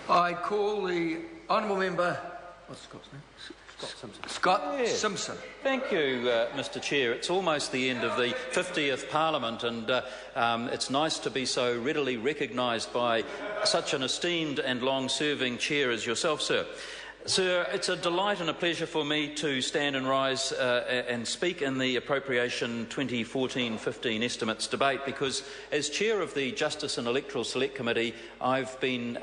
I call the honourable member. What's Scott's name? Scott Simpson. Thank you, Mr Chair. It's almost the end of the 50th Parliament, and it's nice to be so readily recognised by such an esteemed and long-serving chair as yourself, sir. Sir, it's a delight and a pleasure for me to stand and rise and speak in the Appropriation 2014-15 Estimates debate, because as Chair of the Justice and Electoral Select Committee, I've been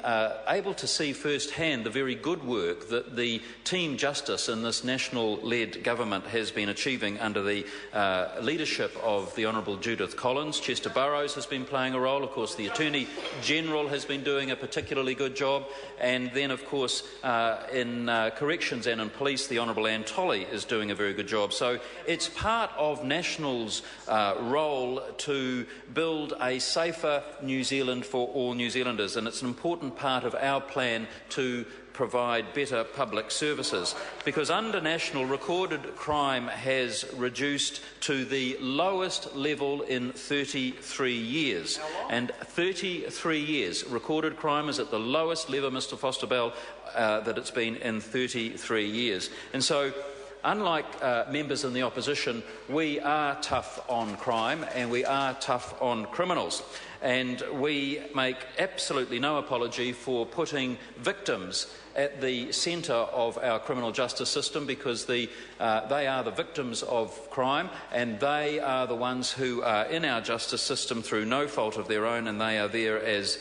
able to see firsthand the very good work that the Team Justice in this national-led government has been achieving under the leadership of the Honourable Judith Collins. Chester Burrows has been playing a role. Of course, the Attorney-General has been doing a particularly good job. And then, of course, in corrections and in police, the Honourable Anne Tolley is doing a very good job. So it's part of National's role to build a safer New Zealand for all New Zealanders, and it's an important part of our plan to provide better public services, because under National, recorded crime has reduced to the lowest level in 33 years. And 33 years, recorded crime is at the lowest level, Mr Foster Bell, that it's been in 33 years. And so, unlike members in the opposition, we are tough on crime and we are tough on criminals. And we make absolutely no apology for putting victims at the centre of our criminal justice system, because they are the victims of crime, and they are the ones who are in our justice system through no fault of their own, and they are there as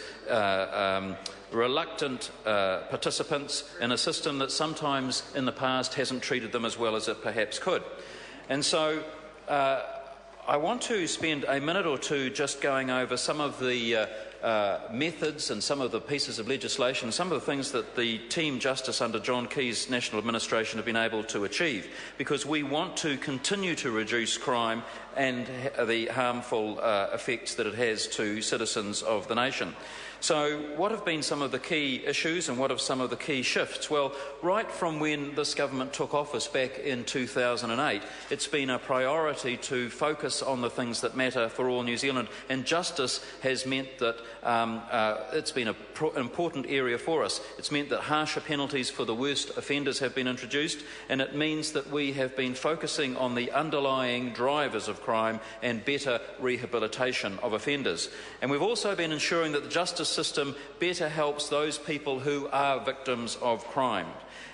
reluctant participants in a system that sometimes in the past hasn't treated them as well as it perhaps could. And so I want to spend a minute or two just going over some of the methods and some of the pieces of legislation, some of the things that the Team Justice under John Key's National Administration have been able to achieve, because we want to continue to reduce crime and the harmful effects that it has to citizens of the nation. So what have been some of the key issues and what are some of the key shifts? Well, right from when this government took office back in 2008, it's been a priority to focus on the things that matter for all New Zealand, and justice has meant that it's been an important area for us. It's meant that harsher penalties for the worst offenders have been introduced, and it means that we have been focusing on the underlying drivers of crime and better rehabilitation of offenders. And we've also been ensuring that the justice system better helps those people who are victims of crime.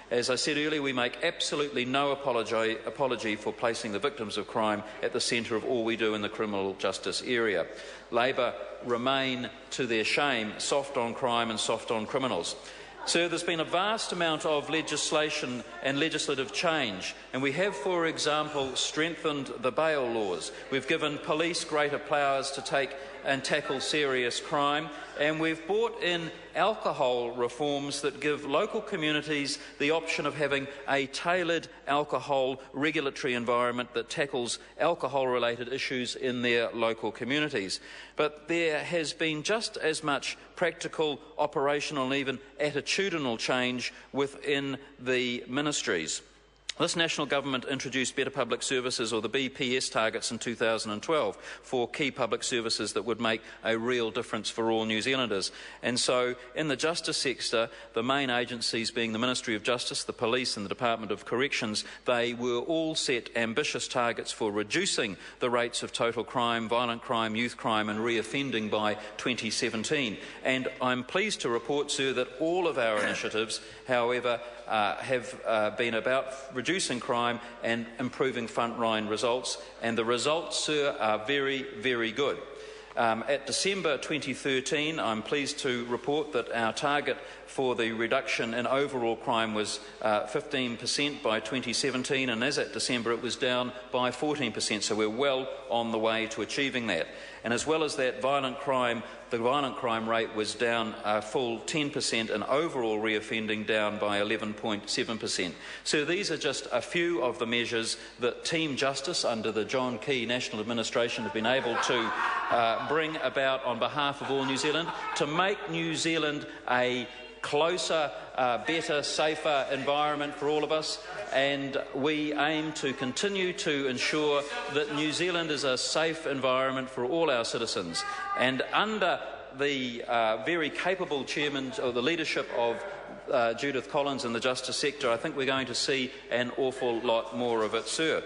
As I said earlier, we make absolutely no apology for placing the victims of crime at the centre of all we do in the criminal justice area. Labor remain, to their shame, soft on crime and soft on criminals. So there's been a vast amount of legislation and legislative change, and we have, for example, strengthened the bail laws. We've given police greater powers to take and tackle serious crime, and we've brought in alcohol reforms that give local communities the option of having a tailored alcohol regulatory environment that tackles alcohol-related issues in their local communities. But there has been just as much practical, operational and even attitudinal change within the ministries. This national government introduced Better Public Services, or the BPS, targets in 2012 for key public services that would make a real difference for all New Zealanders. And so in the justice sector, the main agencies being the Ministry of Justice, the Police and the Department of Corrections, they were all set ambitious targets for reducing the rates of total crime, violent crime, youth crime and reoffending by 2017. And I'm pleased to report, sir, that all of our initiatives, however, have been about reducing crime and improving frontline results, and the results, sir, are very, very good. At December 2013, I'm pleased to report that our target for the reduction in overall crime was 15% by 2017, and as at December it was down by 14%, so we're well on the way to achieving that. And as well as that, the violent crime rate was down a full 10% and overall reoffending down by 11.7%. So these are just a few of the measures that Team Justice under the John Key National Administration have been able to bring about on behalf of all New Zealand to make New Zealand a closer, better, safer environment for all of us, and we aim to continue to ensure that New Zealand is a safe environment for all our citizens. And under the very capable chairman, or the leadership of Judith Collins in the justice sector, I think we're going to see an awful lot more of it, sir.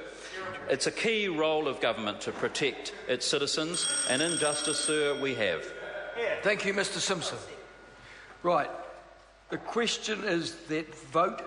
It's a key role of government to protect its citizens, and in justice, sir, we have. Thank you, Mr Simpson. Right. The question is that vote